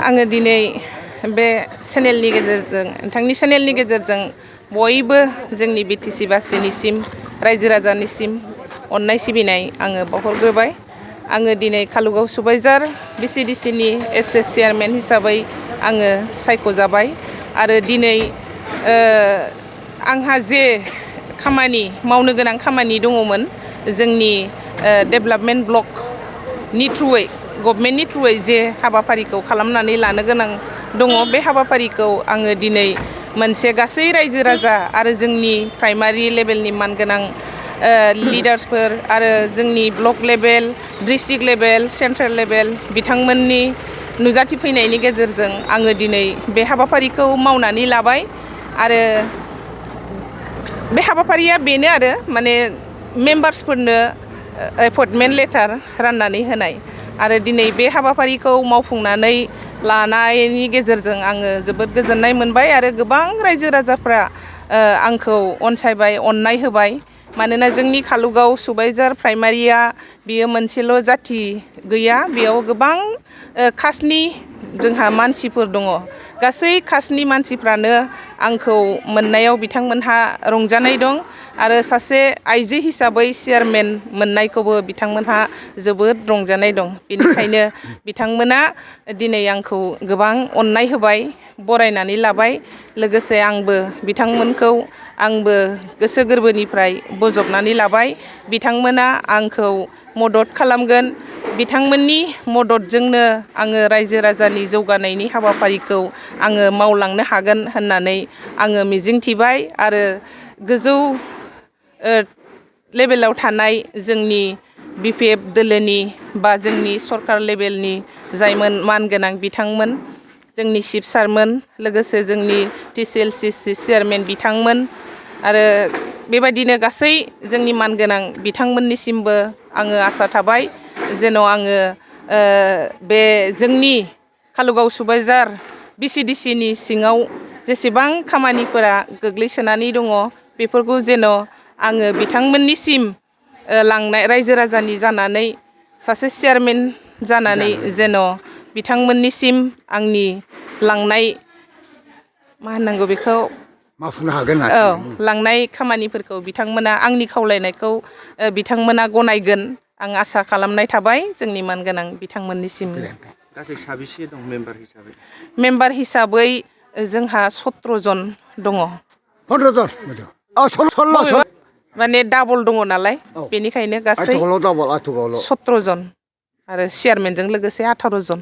आङो दिनै बे चेनेलनि गेजेरजों नोंथांनि चेनेलनि गेजेरजों बयबो जोंनि बिटिसि बासिनिसिम रायजो राजानिसिम अननाय सिबिनाय आङो बावहरग्रोबाय। आङो दिनै कालुगाव सुबाइजार VCDCनि चेयारमेन हिसाबै आङो सायख'जाबाय आरो दिनै आंहा जे खामानि मावनो गोनां खामानि दङमोन जोंनि डेभेलपमेन्ट ब्लकनि थ्रुयै गभर्नमेन्टनि थ्रुयै जे हाबाफारिखौ खालामनानै लानो गोनां दङ बे हाबाफारिखौ आङो दिनै मोनसे गासै रायजो राजा आरो जोंनि प्राइमारि लेभेलनि मानगोनां लिडार्सफोर आरो जोंनि block level district level central level बिथांमोननि नुजाथिफैनायनि गेजेरजों आङो दिनै बे हाबाफारिखौ मावनानै लाबाय आरो बे हाबाफारिया बेनो आरो माने मेम्बार्सफोरनो एपइन्टमेन्ट लेटार राननानै होनाय आरो दिनै बे हाबाफारिखौ मावफुंनानै लानायनि गेजेरजों आङो जोबोद गोजोननाय मोनबाय आरो गोबां रायजो राजाफ्रा आंखौ अनसायबाय अननाय होबाय मानोना जोंनि कालुगाव सुबाइजार प्राइमारिया बियो मोनसेल' जाथि गैया बेयाव गोबां कास्टनि जोंहा मानसिफोर दङ गासै कास्टनि मानसिफ्रानो आंखौ मोननायाव बिथांमोनहा रंजानाय दं आरो सासे आइजो हिसाबै चेयारमेन मोननायखौबो बिथांमोनहा जोबोद रंजानाय दं बेनिखायनो बिथांमोना दिनै आंखौ गोबां अननाय होबाय बरायनानै लाबाय लोगोसे आंबो बिथांमोनखौ आंबो गोसो गोरबोनिफ्राय बोजबनानै लाबाय बिथांमोना आंखौ मदद खालामगोन बिथांमोननि मददजोंनो आङो रायजो राजानि जौगानायनि हाबाफारिखौ आङो मावलांनो हागोन होननानै आङो मिजिंथिबाय आरो गोजौ लेभेलाव थानाय जोंनि BPF दोलोनि बा जोंनि सरकार लेभेलनि जायमोन मानगोनां बिथांमोन जोंनि चिफ सारमोन लोगोसे जोंनि TCLCC चेयारमेन बिथांमोन आरो बेबायदिनो गासै जोंनि मानगोनां बिथांमोननिसिमबो आङो आसा थाबाय जेन' आङो बे जोंनि कालुगाव सुबाइजार VCDCनि सिङाव जेसेबां खामानिफोरा गोग्लैसोनानै दङ बेफोरखौ जेन' आङो बिथांमोननिसिम लांनाय रायजो राजानि जानानै सासे चेयारमेन जानानै जेन' बिथांमोननिसिम आंनि लांनाय मा होननांगौ बेखौ मावफुंनो हागोन लांनाय खामानिफोरखौ बिथांमोना आंनि खावलायनायखौ बिथांमोना गनायगोन आं आसा खालामनाय थाबाय जोंनि मानगोनां बिथांमोननिसिम। गासै साबेसे दं मेम्बार हिसाबै? मेम्बार हिसाबै जोंहा 17 जन दङ। 15 जन माने डाबल दङ नालाय बेनिखायनो गासै 17 जन आरो चेयारमेनजों लोगोसे 18 जन।